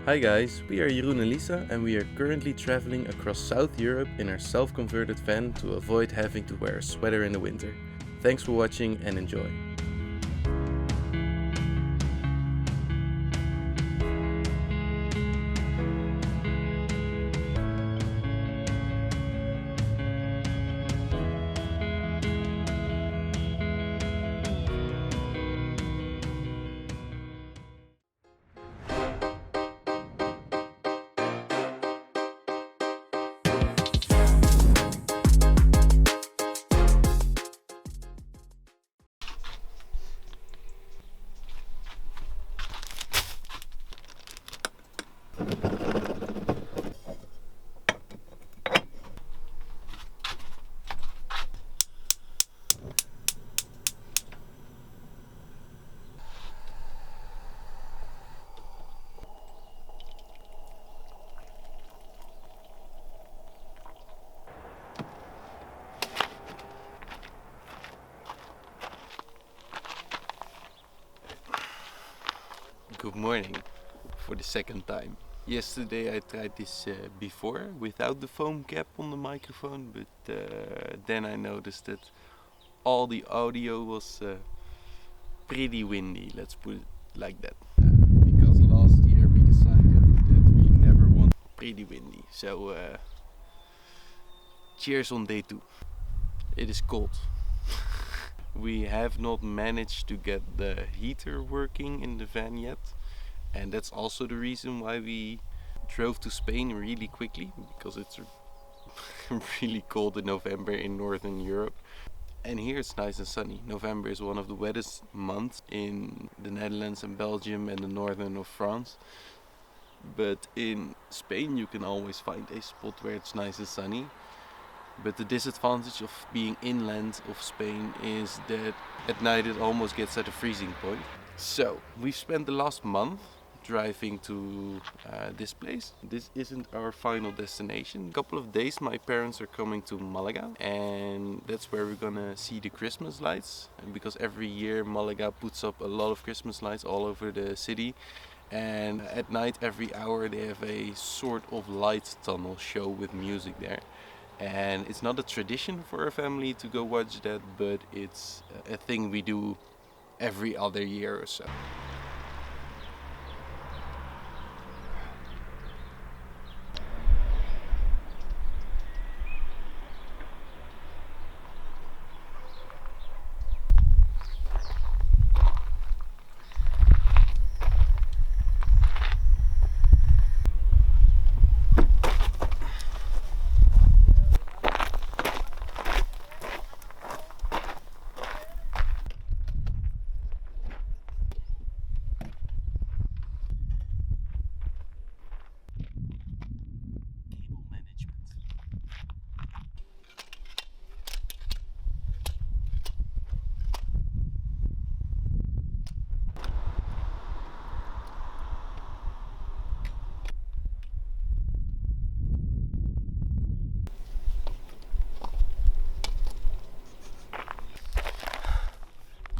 Hi guys, we are Jeroen and Lisa and we are currently traveling across South Europe in our self-converted van to avoid having to wear a sweater in the winter. Thanks for watching and enjoy. Good morning for the second time. Yesterday I tried this before without the foam cap on the microphone, but then I noticed that all the audio was pretty windy, let's put it like that. Because last year we decided that we never want pretty windy, so cheers on day 2. It is cold. We have not managed to get the heater working in the van yet, and that's also the reason why we drove to Spain really quickly, because it's really cold in November in Northern Europe. And here it's nice and sunny. November is one of the wettest months in the Netherlands and Belgium and the northern of France. But in Spain you can always find a spot where it's nice and sunny. But the disadvantage of being inland of Spain is that at night it almost gets at a freezing point. So we've spent the last month driving to this place. This isn't our final destination. In a couple of days my parents are coming to Malaga, and that's where we're gonna see the Christmas lights. And because every year Malaga puts up a lot of Christmas lights all over the city, and at night every hour they have a sort of light tunnel show with music there. And it's not a tradition for a family to go watch that, but it's a thing we do every other year or so.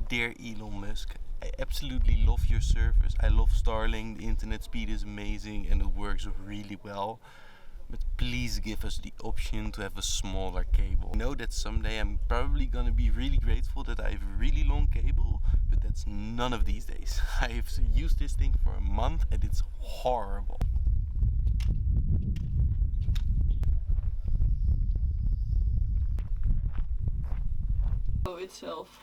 Dear Elon Musk, I absolutely love your service. I love Starlink, the internet speed is amazing and it works really well. But please give us the option to have a smaller cable. I know that someday I'm probably gonna be really grateful that I have a really long cable, but that's none of these days. I've used this thing for a month and it's horrible. Itself.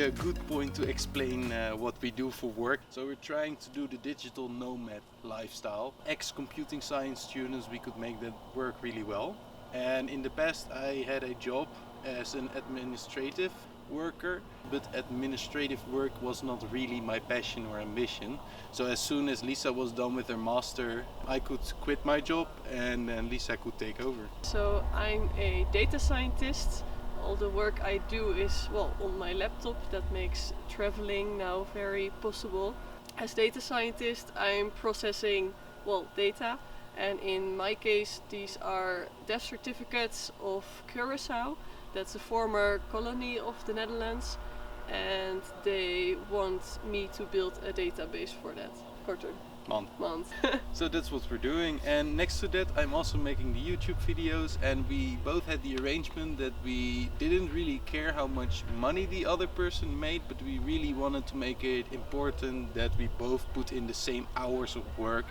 A good point to explain what we do for work. So we're trying to do the digital nomad lifestyle. Ex-computing science students, we could make that work really well. And in the past I had a job as an administrative worker, but administrative work was not really my passion or ambition. So as soon as Lisa was done with her master, I could quit my job and then Lisa could take over. So I'm a data scientist. All the work I do is, well, on my laptop. That makes traveling now very possible. As data scientist, I'm processing, well, data. And in my case, these are death certificates of Curaçao. That's a former colony of the Netherlands. And they want me to build a database for that. Korter. Month. So that's what we're doing, and next to that I'm also making the YouTube videos, and we both had the arrangement that we didn't really care how much money the other person made, but we really wanted to make it important that we both put in the same hours of work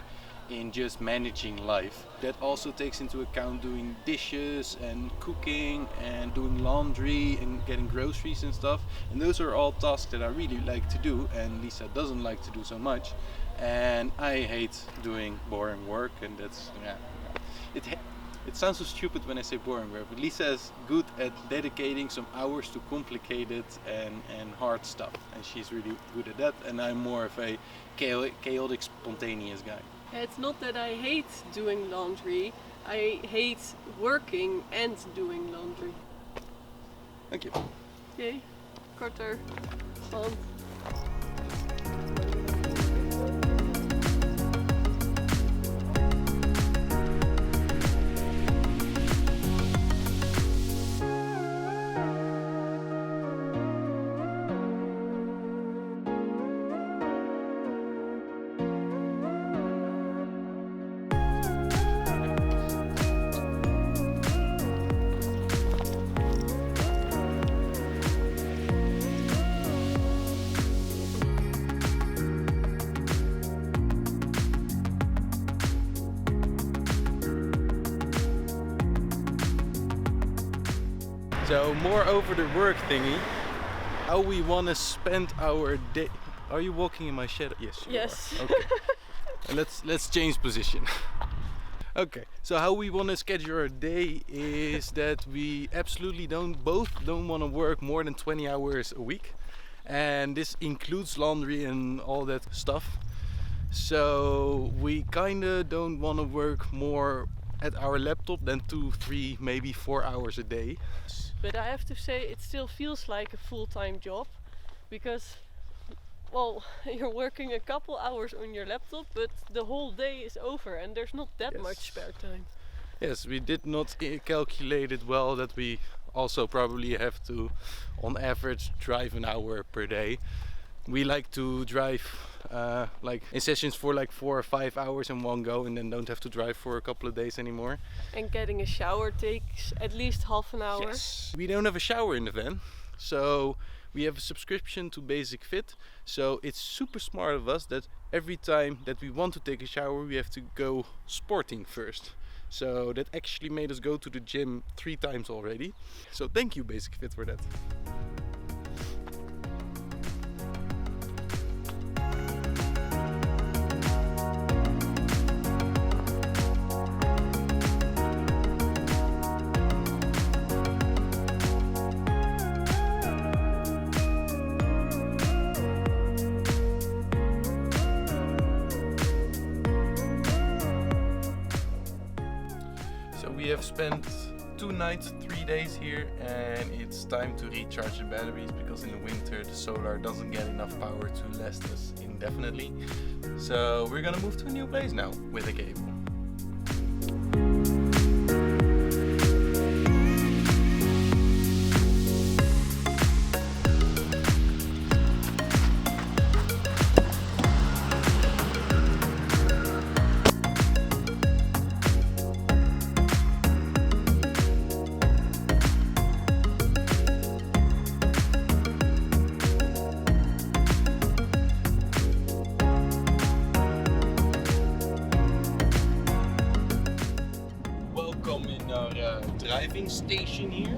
in just managing life. That also takes into account doing dishes and cooking and doing laundry and getting groceries and stuff, and those are all tasks that I really like to do and Lisa doesn't like to do so much. And I hate doing boring work, and that's, it sounds so stupid when I say boring work, but Lisa is good at dedicating some hours to complicated and hard stuff, and she's really good at that, and I'm more of a chaotic, spontaneous guy. It's not that I hate doing laundry, I hate working and doing laundry. Thank you. Yay, Korter, fun. So more over the work thingy, how we want to spend our day. Are you walking in my shadow? Yes, you Yes. are. Okay. And let's change position. Okay, so how we want to schedule our day is that we absolutely don't want to work more than 20 hours a week, and this includes laundry and all that stuff. So we kinda don't want to work more at our laptop than 2, 3, maybe 4 hours a day. But I have to say it still feels like a full-time job, because, well, you're working a couple hours on your laptop, but the whole day is over and there's not that Yes. much spare time. Yes, we did not calculate it well that we also probably have to, on average, drive an hour per day. We like to drive like in sessions for like 4 or 5 hours in one go, and then don't have to drive for a couple of days anymore. And getting a shower takes at least half an hour. Yes. We don't have a shower in the van, so we have a subscription to Basic Fit. So it's super smart of us that every time that we want to take a shower, we have to go sporting first. So that actually made us go to the gym 3 times already. So thank you, Basic Fit, for that. We have spent 2 nights, 3 days here, and it's time to recharge the batteries, because in the winter the solar doesn't get enough power to last us indefinitely. So we're gonna move to a new place now with a cable. Driving station here.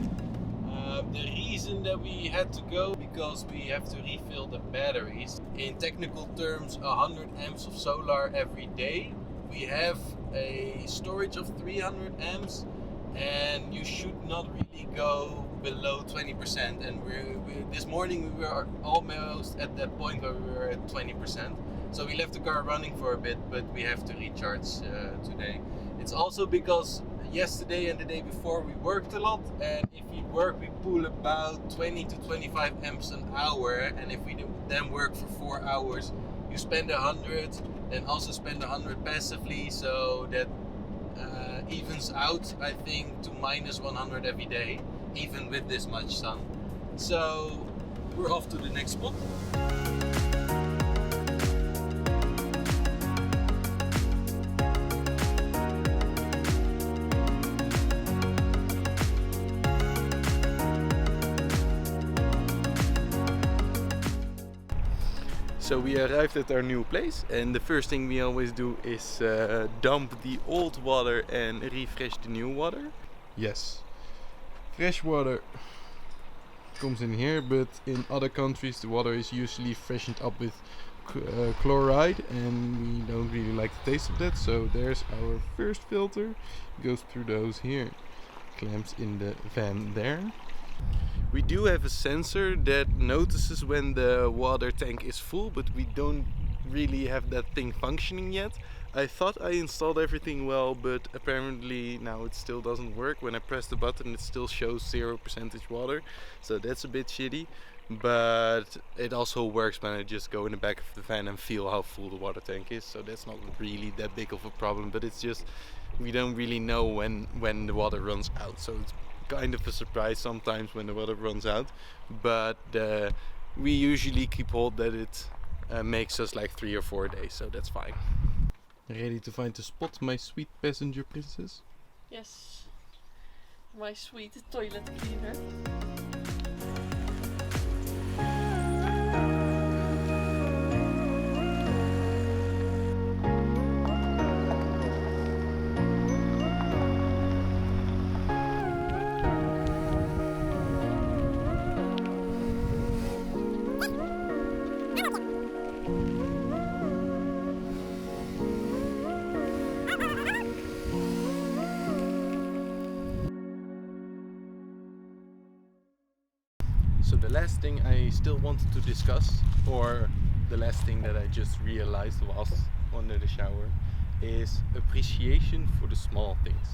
The reason that we had to go, because we have to refill the batteries. In technical terms, 100 amps of solar every day. We have a storage of 300 amps, and and you should not really go below 20%. And this morning we were almost at that point where we were at 20%. So we left the car running for a bit, but we have to recharge today. It's also because yesterday and the day before we worked a lot, and if we work we pull about 20 to 25 amps an hour, and if we then work for 4 hours you spend 100, then also spend 100 passively, so that evens out, I think, to minus 100 every day, even with this much sun. So we're off to the next spot. So we arrived at our new place, and the first thing we always do is dump the old water and refresh the new water. Yes, fresh water comes in here, but in other countries the water is usually freshened up with chloride, and we don't really like the taste of that. So there's our first filter, goes through those here, clamps in the van there. We do have a sensor that notices when the water tank is full, but we don't really have that thing functioning yet. I thought I installed everything well, but apparently now it still doesn't work. When I press the button it still shows 0% water, so that's a bit shitty. But it also works when I just go in the back of the van and feel how full the water tank is, so that's not really that big of a problem. But it's just we don't really know when the water runs out, so it's kind of a surprise sometimes when the water runs out, but we usually keep hold that it makes us like 3 or 4 days, so that's fine. Ready to find the spot, my sweet passenger princess? Yes, my sweet toilet cleaner. So the last thing I still wanted to discuss, or the last thing that I just realized whilst under the shower, is appreciation for the small things.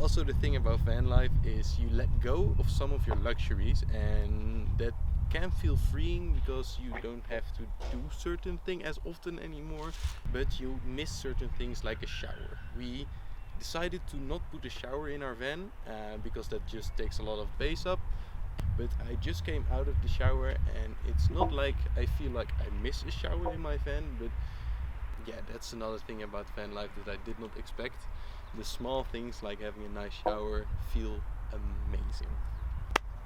Also, the thing about van life is you let go of some of your luxuries, and that can feel freeing because you don't have to do certain things as often anymore, but you miss certain things like a shower. We decided to not put a shower in our van because that just takes a lot of space up. But I just came out of the shower, and it's not like I feel like I miss a shower in my van, but yeah, that's another thing about van life that I did not expect. The small things like having a nice shower feel amazing.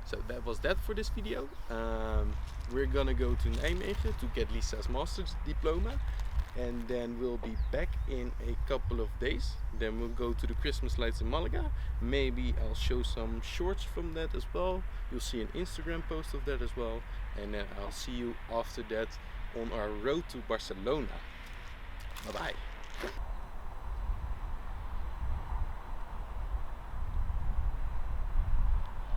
So that was that for this video. We're gonna go to Nijmegen to get Lisa's master's diploma, and then we'll be back in a couple of days. Then we'll go to the Christmas lights in Malaga. Maybe I'll show some shorts from that as well. You'll see an Instagram post of that as well, and then I'll see you after that on our road to Barcelona. Bye bye.